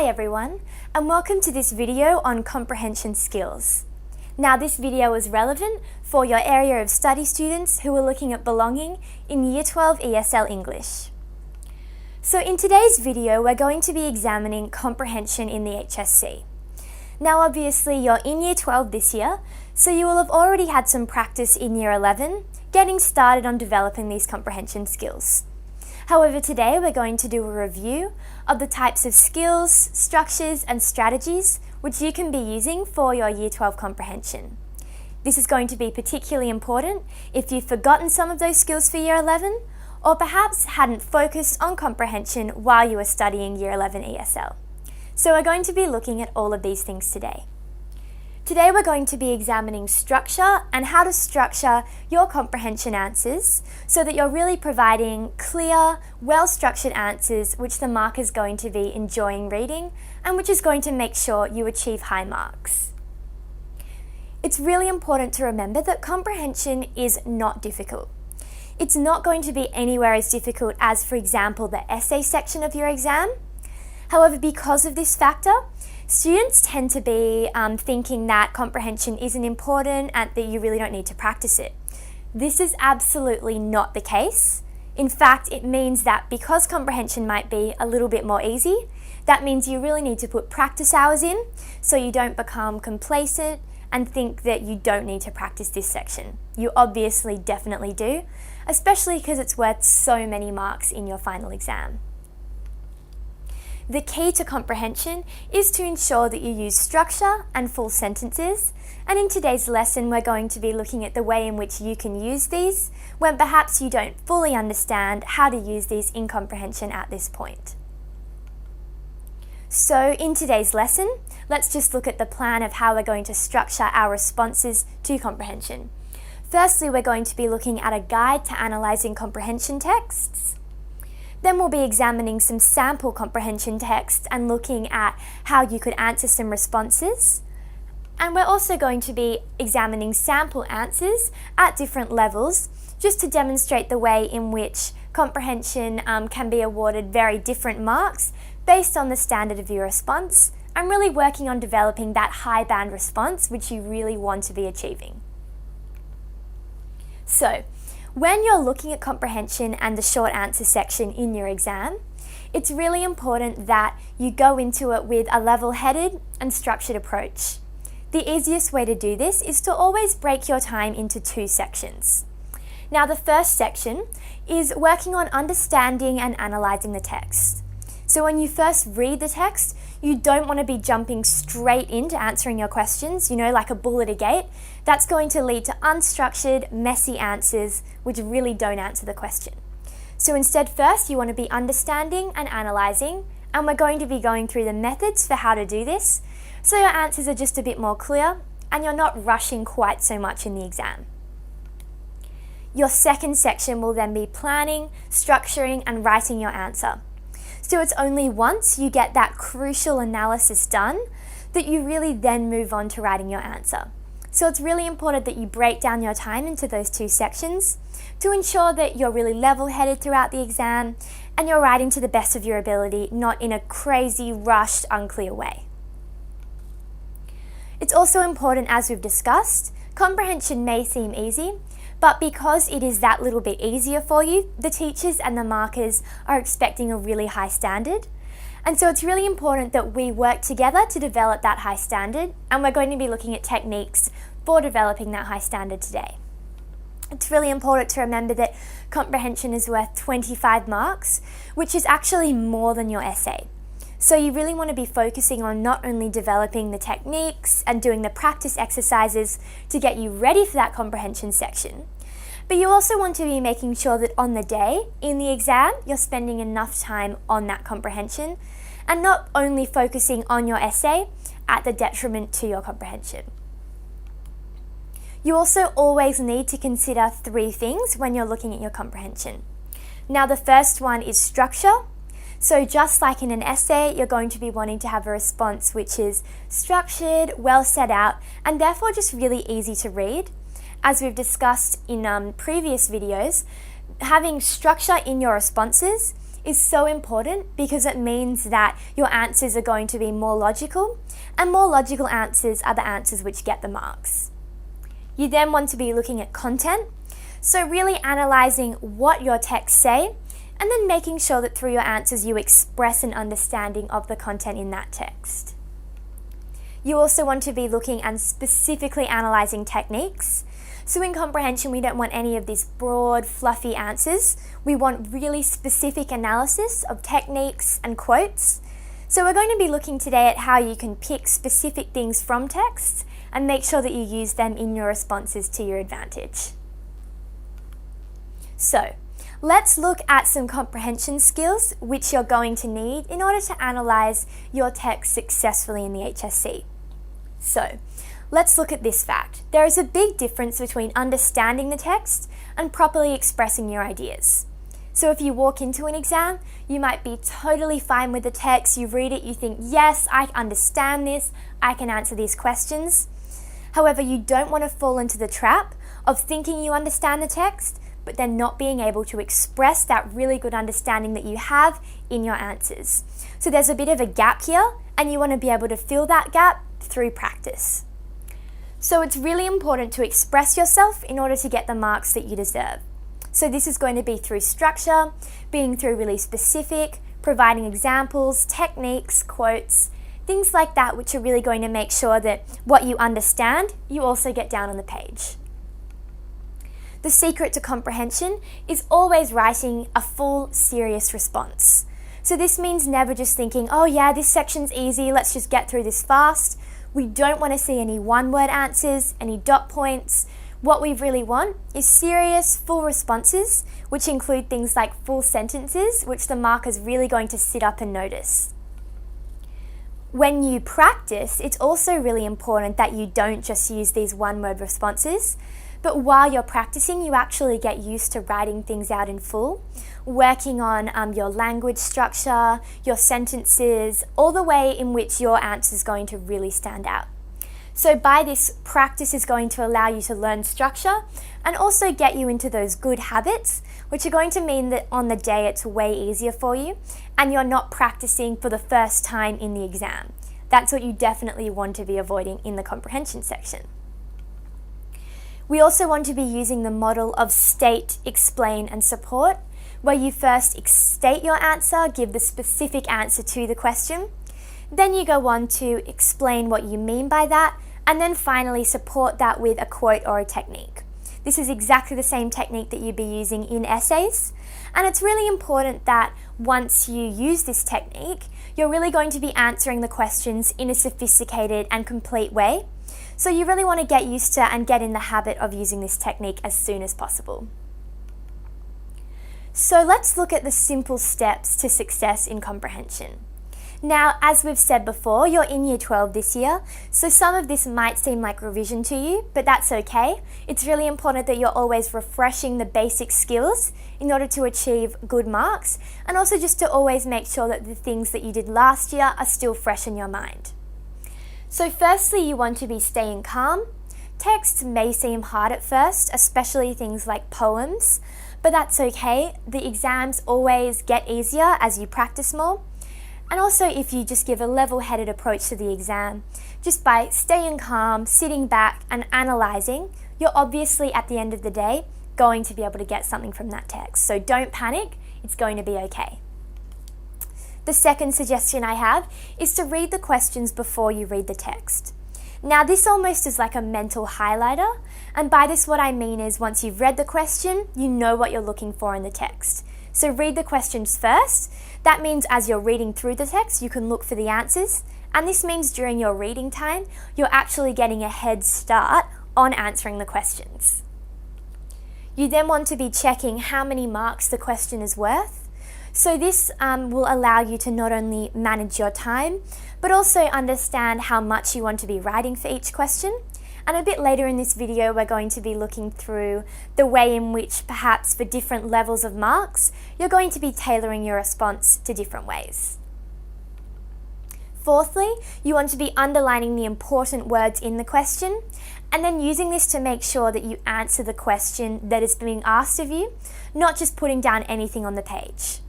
Hi everyone, and welcome to this video on comprehension skills. Now this video is relevant for your area of study students who are looking at belonging in Year 12 ESL English. So in today's video, we're going to be examining comprehension in the HSC. Now obviously you're in Year 12 this year, so you will have already had some practice in Year 11, getting started on developing these comprehension skills. However, today we're going to do a review of the types of skills, structures and strategies which you can be using for your Year 12 comprehension. This is going to be particularly important if you've forgotten some of those skills for Year 11 or perhaps hadn't focused on comprehension while you were studying Year 11 ESL. So we're going to be looking at all of these things today. Today we're going to be examining structure and how to structure your comprehension answers so that you're really providing clear, well-structured answers which the marker is going to be enjoying reading and which is going to make sure you achieve high marks. It's really important to remember that comprehension is not difficult. It's not going to be anywhere as difficult as, for example, the essay section of your exam. However, because of this factor, students tend to be thinking that comprehension isn't important and that you really don't need to practice it. This is absolutely not the case. In fact, it means that because comprehension might be a little bit more easy, that means you really need to put practice hours in so you don't become complacent and think that you don't need to practice this section. You obviously definitely do, especially because it's worth so many marks in your final exam. The key to comprehension is to ensure that you use structure and full sentences, and in today's lesson we're going to be looking at the way in which you can use these when perhaps you don't fully understand how to use these in comprehension at this point. So in today's lesson, let's just look at the plan of how we're going to structure our responses to comprehension. Firstly, we're going to be looking at a guide to analysing comprehension texts. Then we'll be examining some sample comprehension texts and looking at how you could answer some responses. And we're also going to be examining sample answers at different levels just to demonstrate the way in which comprehension can be awarded very different marks based on the standard of your response and really working on developing that high band response which you really want to be achieving. So, when you're looking at comprehension and the short answer section in your exam, it's really important that you go into it with a level-headed and structured approach. The easiest way to do this is to always break your time into two sections. Now, the first section is working on understanding and analysing the text. So when you first read the text, you don't want to be jumping straight into answering your questions, like a bull at a gate. That's going to lead to unstructured, messy answers which really don't answer the question. So instead, first you want to be understanding and analysing, and we're going to be going through the methods for how to do this, so your answers are just a bit more clear and you're not rushing quite so much in the exam. Your second section will then be planning, structuring and writing your answer. So it's only once you get that crucial analysis done that you really then move on to writing your answer. So it's really important that you break down your time into those two sections to ensure that you're really level-headed throughout the exam and you're writing to the best of your ability, not in a crazy, rushed, unclear way. It's also important, as we've discussed, comprehension may seem easy, but because it is that little bit easier for you, the teachers and the markers are expecting a really high standard. And so it's really important that we work together to develop that high standard, and we're going to be looking at techniques for developing that high standard today. It's really important to remember that comprehension is worth 25 marks, which is actually more than your essay. So you really want to be focusing on not only developing the techniques and doing the practice exercises to get you ready for that comprehension section, but you also want to be making sure that on the day, in the exam, you're spending enough time on that comprehension and not only focusing on your essay at the detriment to your comprehension. You also always need to consider three things when you're looking at your comprehension. Now, the first one is structure. So just like in an essay, you're going to be wanting to have a response which is structured, well set out, and therefore just really easy to read. As we've discussed in previous videos, having structure in your responses is so important because it means that your answers are going to be more logical, and more logical answers are the answers which get the marks. You then want to be looking at content, so really analysing what your texts say, and then making sure that through your answers you express an understanding of the content in that text. You also want to be looking and specifically analysing techniques. So in comprehension, we don't want any of these broad, fluffy answers. We want really specific analysis of techniques and quotes. So we're going to be looking today at how you can pick specific things from texts and make sure that you use them in your responses to your advantage. So, let's look at some comprehension skills which you're going to need in order to analyse your text successfully in the HSC. So, let's look at this fact. There is a big difference between understanding the text and properly expressing your ideas. So if you walk into an exam, you might be totally fine with the text, you read it, you think, yes, I understand this, I can answer these questions. However, you don't want to fall into the trap of thinking you understand the text, but then not being able to express that really good understanding that you have in your answers. So there's a bit of a gap here, and you want to be able to fill that gap through practice. So it's really important to express yourself in order to get the marks that you deserve. So this is going to be through structure, being through really specific, providing examples, techniques, quotes, things like that, which are really going to make sure that what you understand, you also get down on the page. The secret to comprehension is always writing a full, serious response. So this means never just thinking, oh yeah, this section's easy, let's just get through this fast. We don't want to see any one-word answers, any dot points. What we really want is serious, full responses, which include things like full sentences, which the marker's really going to sit up and notice. When you practice, it's also really important that you don't just use these one-word responses, but while you're practicing, you actually get used to writing things out in full, working on your language structure, your sentences, all the way in which your answer is going to really stand out. So by this, practice is going to allow you to learn structure and also get you into those good habits, which are going to mean that on the day it's way easier for you and you're not practicing for the first time in the exam. That's what you definitely want to be avoiding in the comprehension section. We also want to be using the model of state, explain and support, where you first state your answer, give the specific answer to the question, then you go on to explain what you mean by that, and then finally support that with a quote or a technique. This is exactly the same technique that you'd be using in essays, and it's really important that once you use this technique, you're really going to be answering the questions in a sophisticated and complete way. So you really want to get used to and get in the habit of using this technique as soon as possible. So let's look at the simple steps to success in comprehension. Now, as we've said before, you're in Year 12 this year, so some of this might seem like revision to you, but that's okay. It's really important that you're always refreshing the basic skills in order to achieve good marks, and also just to always make sure that the things that you did last year are still fresh in your mind. So firstly, you want to be staying calm. Texts may seem hard at first, especially things like poems, but that's okay. The exams always get easier as you practice more. And also if you just give a level-headed approach to the exam, just by staying calm, sitting back and analysing, you're obviously at the end of the day going to be able to get something from that text. So don't panic, it's going to be okay. The second suggestion I have is to read the questions before you read the text. Now this almost is like a mental highlighter, and by this what I mean is once you've read the question, you know what you're looking for in the text. So read the questions first. That means as you're reading through the text, you can look for the answers, and this means during your reading time, you're actually getting a head start on answering the questions. You then want to be checking how many marks the question is worth. So this will allow you to not only manage your time, but also understand how much you want to be writing for each question. And a bit later in this video, we're going to be looking through the way in which perhaps for different levels of marks, you're going to be tailoring your response to different ways. Fourthly, you want to be underlining the important words in the question, and then using this to make sure that you answer the question that is being asked of you, not just putting down anything on the page.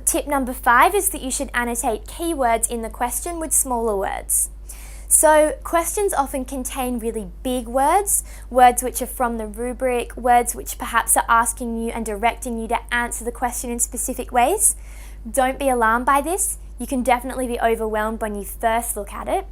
Tip number 5 is that you should annotate keywords in the question with smaller words. So questions often contain really big words, words which are from the rubric, words which perhaps are asking you and directing you to answer the question in specific ways. Don't be alarmed by this. You can definitely be overwhelmed when you first look at it.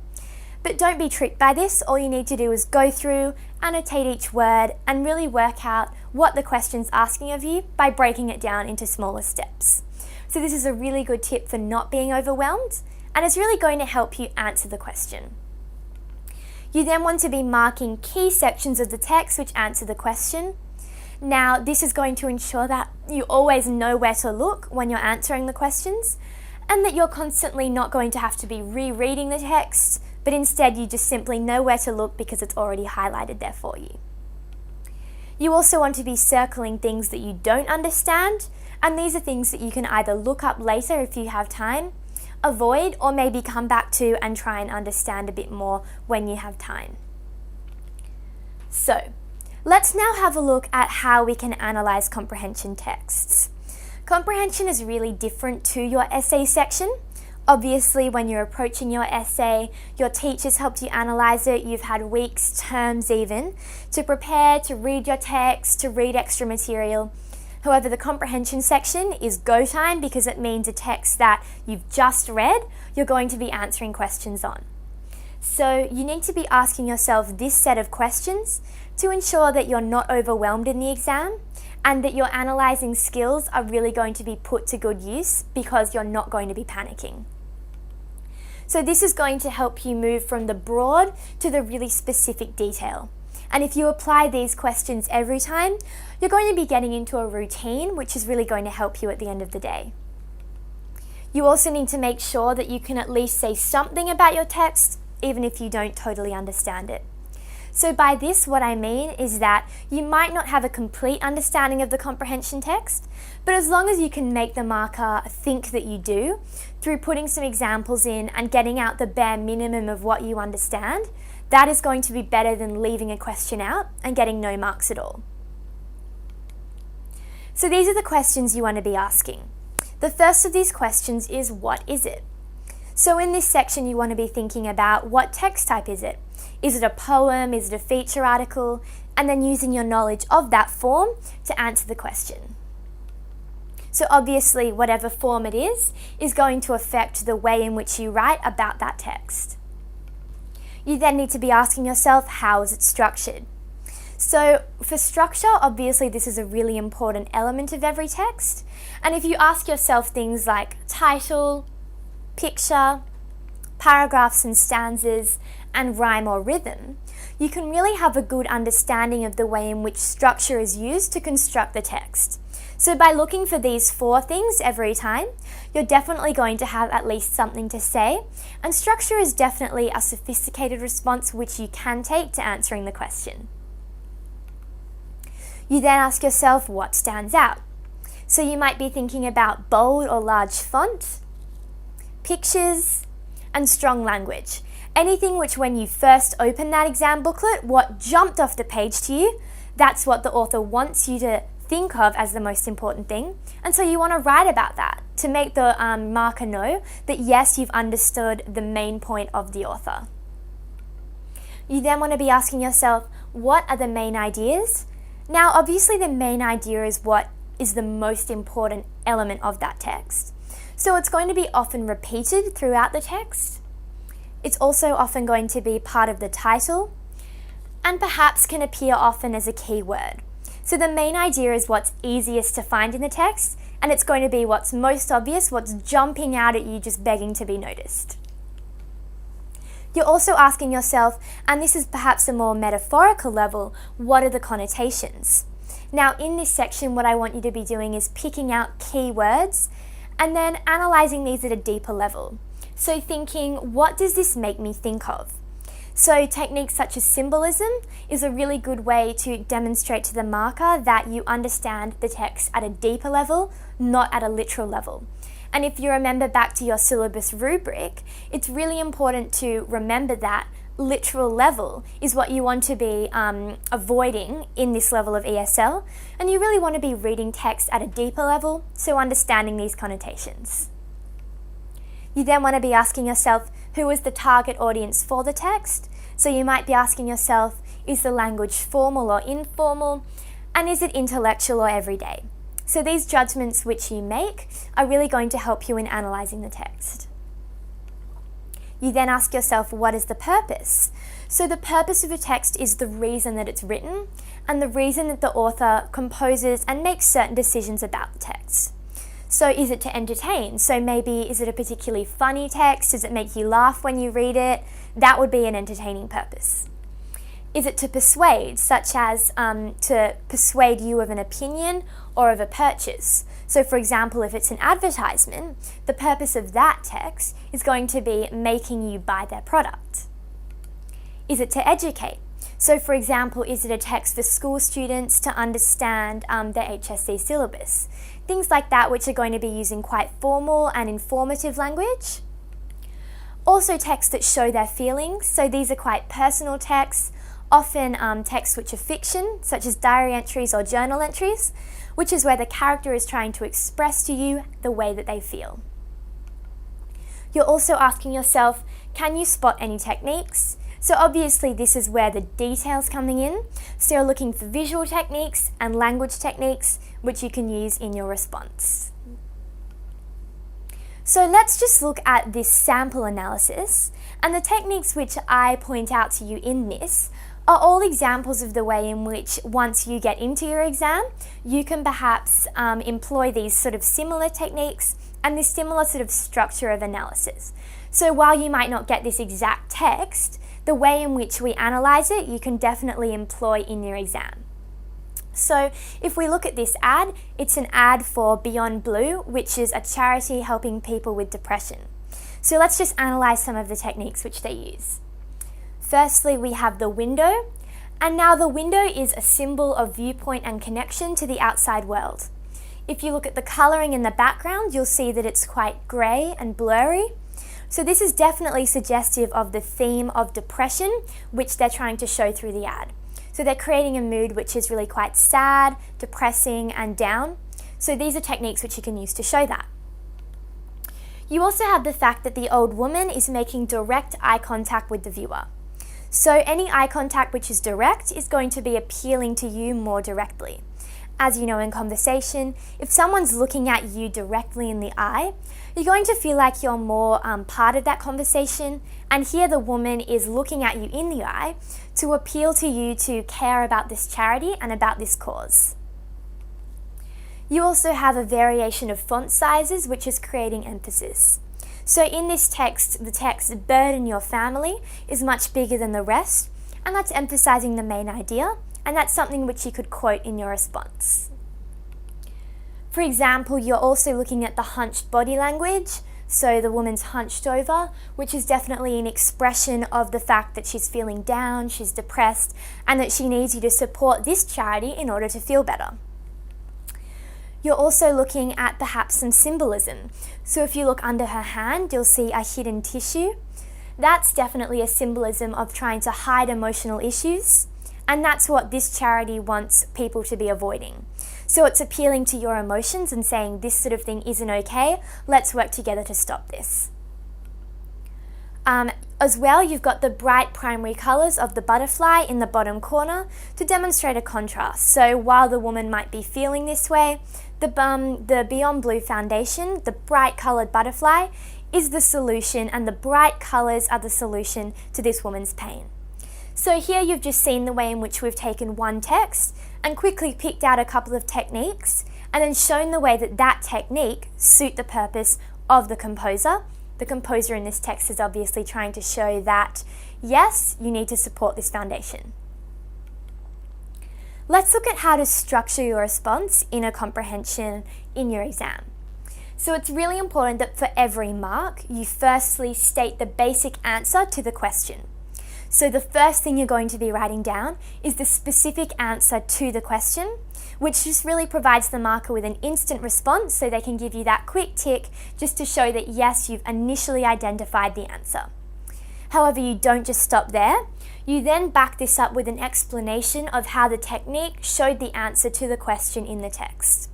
But don't be tricked by this. All you need to do is go through, annotate each word, and really work out what the question's asking of you by breaking it down into smaller steps. So this is a really good tip for not being overwhelmed, and it's really going to help you answer the question. You then want to be marking key sections of the text which answer the question. Now, this is going to ensure that you always know where to look when you're answering the questions, and that you're constantly not going to have to be rereading the text, but instead you just simply know where to look because it's already highlighted there for you. You also want to be circling things that you don't understand, and these are things that you can either look up later if you have time, avoid, or maybe come back to and try and understand a bit more when you have time. So, let's now have a look at how we can analyse comprehension texts. Comprehension is really different to your essay section. Obviously, when you're approaching your essay, your teachers helped you analyse it, you've had weeks, terms even, to prepare, to read your text, to read extra material. However, the comprehension section is go time because it means a text that you've just read, you're going to be answering questions on. So you need to be asking yourself this set of questions to ensure that you're not overwhelmed in the exam and that your analysing skills are really going to be put to good use because you're not going to be panicking. So this is going to help you move from the broad to the really specific detail. And if you apply these questions every time, you're going to be getting into a routine, which is really going to help you at the end of the day. You also need to make sure that you can at least say something about your text, even if you don't totally understand it. So by this, what I mean is that you might not have a complete understanding of the comprehension text, but as long as you can make the marker think that you do, through putting some examples in and getting out the bare minimum of what you understand, that is going to be better than leaving a question out and getting no marks at all. So these are the questions you want to be asking. The first of these questions is, what is it? So in this section, you want to be thinking about what text type is it? Is it a poem? Is it a feature article? And then using your knowledge of that form to answer the question. So obviously, whatever form it is going to affect the way in which you write about that text. You then need to be asking yourself, how is it structured? So for structure, obviously this is a really important element of every text. And if you ask yourself things like title, picture, paragraphs and stanzas, and rhyme or rhythm, you can really have a good understanding of the way in which structure is used to construct the text. So by looking for these 4 things every time, you're definitely going to have at least something to say, and structure is definitely a sophisticated response which you can take to answering the question. You then ask yourself what stands out. So you might be thinking about bold or large font, pictures, and strong language. Anything which when you first open that exam booklet, what jumped off the page to you, that's what the author wants you to think of as the most important thing. And so you want to write about that to make the marker know that yes, you've understood the main point of the author. You then want to be asking yourself, what are the main ideas? Now, obviously the main idea is what is the most important element of that text. So it's going to be often repeated throughout the text. It's also often going to be part of the title and perhaps can appear often as a keyword. So the main idea is what's easiest to find in the text, and it's going to be what's most obvious, what's jumping out at you, just begging to be noticed. You're also asking yourself, and this is perhaps a more metaphorical level, what are the connotations? Now in this section, what I want you to be doing is picking out keywords and then analysing these at a deeper level. So thinking, what does this make me think of? So techniques such as symbolism is a really good way to demonstrate to the marker that you understand the text at a deeper level, not at a literal level. And if you remember back to your syllabus rubric, it's really important to remember that literal level is what you want to be avoiding in this level of ESL, and you really want to be reading text at a deeper level, so understanding these connotations. You then want to be asking yourself, who is the target audience for the text? So you might be asking yourself, is the language formal or informal? And is it intellectual or everyday? So these judgments which you make are really going to help you in analysing the text. You then ask yourself, what is the purpose? So the purpose of a text is the reason that it's written and the reason that the author composes and makes certain decisions about the text. So is it to entertain? So maybe is it a particularly funny text? Does it make you laugh when you read it? That would be an entertaining purpose. Is it to persuade, such as to persuade you of an opinion or of a purchase? So for example, if it's an advertisement, the purpose of that text is going to be making you buy their product. Is it to educate? So for example, is it a text for school students to understand the HSC syllabus? Things like that, which are going to be using quite formal and informative language. Also texts that show their feelings, so these are quite personal texts, often texts which are fiction, such as diary entries or journal entries, which is where the character is trying to express to you the way that they feel. You're also asking yourself, can you spot any techniques? So obviously this is where the detail's coming in, so you're looking for visual techniques and language techniques which you can use in your response. So let's just look at this sample analysis, and the techniques which I point out to you in this are all examples of the way in which once you get into your exam, you can perhaps employ these sort of similar techniques and this similar sort of structure of analysis. So while you might not get this exact text, the way in which we analyse it, you can definitely employ in your exam. So if we look at this ad, it's an ad for Beyond Blue, which is a charity helping people with depression. So let's just analyse some of the techniques which they use. Firstly, we have the window, and now the window is a symbol of viewpoint and connection to the outside world. If you look at the colouring in the background, you'll see that it's quite grey and blurry. So this is definitely suggestive of the theme of depression, which they're trying to show through the ad. So they're creating a mood which is really quite sad, depressing, and down. So these are techniques which you can use to show that. You also have the fact that the old woman is making direct eye contact with the viewer. So any eye contact which is direct is going to be appealing to you more directly. As you know, in conversation, if someone's looking at you directly in the eye, you're going to feel like you're more part of that conversation, and here the woman is looking at you in the eye to appeal to you to care about this charity and about this cause. You also have a variation of font sizes, which is creating emphasis. So in this text, the text "burden your family" is much bigger than the rest, and that's emphasizing the main idea, and that's something which you could quote in your response. For example, you're also looking at the hunched body language, so the woman's hunched over, which is definitely an expression of the fact that she's feeling down, she's depressed, and that she needs you to support this charity in order to feel better. You're also looking at perhaps some symbolism. So if you look under her hand, you'll see a hidden tissue. That's definitely a symbolism of trying to hide emotional issues, and that's what this charity wants people to be avoiding. So it's appealing to your emotions and saying this sort of thing isn't okay, let's work together to stop this. As well, you've got the bright primary colours of the butterfly in the bottom corner to demonstrate a contrast. So while the woman might be feeling this way, the Beyond Blue foundation, the bright coloured butterfly, is the solution, and the bright colours are the solution to this woman's pain. So here you've just seen the way in which we've taken one text and quickly picked out a couple of techniques and then shown the way that that technique suit the purpose of the composer. The composer in this text is obviously trying to show that, yes, you need to support this foundation. Let's look at how to structure your response in a comprehension in your exam. So it's really important that for every mark, you firstly state the basic answer to the question. So the first thing you're going to be writing down is the specific answer to the question, which just really provides the marker with an instant response so they can give you that quick tick just to show that yes, you've initially identified the answer. However, you don't just stop there. You then back this up with an explanation of how the technique showed the answer to the question in the text.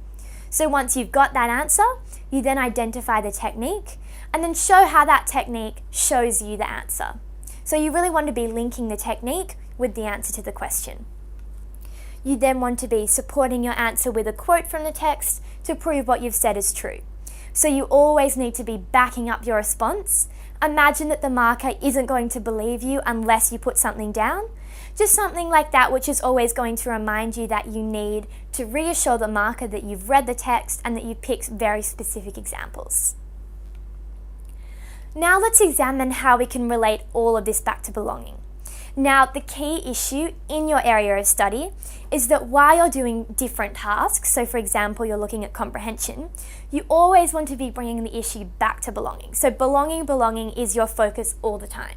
So once you've got that answer, you then identify the technique and then show how that technique shows you the answer. So you really want to be linking the technique with the answer to the question. You then want to be supporting your answer with a quote from the text to prove what you've said is true. So you always need to be backing up your response. Imagine that the marker isn't going to believe you unless you put something down. Just something like that, which is always going to remind you that you need to reassure the marker that you've read the text and that you've picked very specific examples. Now let's examine how we can relate all of this back to belonging. Now, the key issue in your area of study is that while you're doing different tasks, so for example, you're looking at comprehension, you always want to be bringing the issue back to belonging. So belonging is your focus all the time.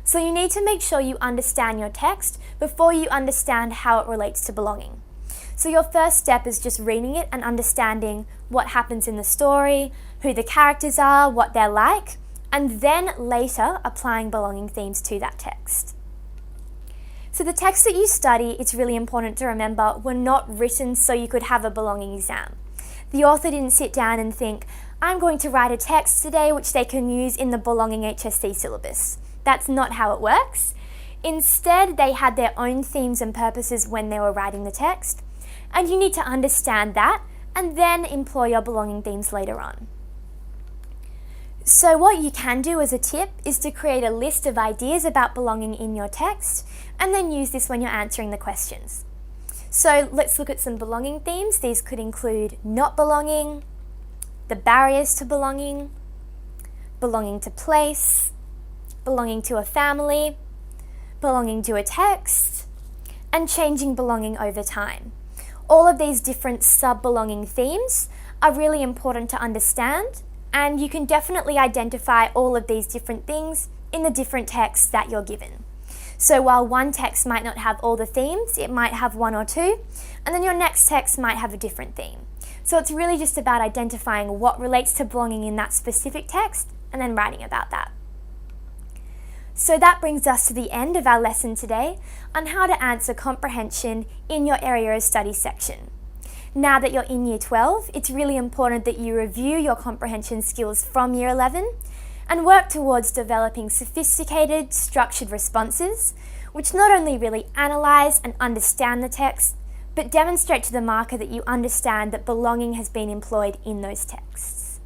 So you need to make sure you understand your text before you understand how it relates to belonging. So your first step is just reading it and understanding what happens in the story, who the characters are, what they're like, and then later applying belonging themes to that text. So the texts that you study, it's really important to remember, were not written so you could have a belonging exam. The author didn't sit down and think, I'm going to write a text today which they can use in the belonging HSC syllabus. That's not how it works. Instead, they had their own themes and purposes when they were writing the text, and you need to understand that and then employ your belonging themes later on. So what you can do as a tip is to create a list of ideas about belonging in your text and then use this when you're answering the questions. So let's look at some belonging themes. These could include not belonging, the barriers to belonging to place, belonging to a family, belonging to a text, and changing belonging over time. All of these different sub-belonging themes are really important to understand, and you can definitely identify all of these different things in the different texts that you're given. So while one text might not have all the themes, it might have one or two, and then your next text might have a different theme. So it's really just about identifying what relates to belonging in that specific text and then writing about that. So that brings us to the end of our lesson today on how to answer comprehension in your area of study section. Now that you're in Year 12, it's really important that you review your comprehension skills from Year 11 and work towards developing sophisticated, structured responses, which not only really analyse and understand the text, but demonstrate to the marker that you understand that belonging has been employed in those texts.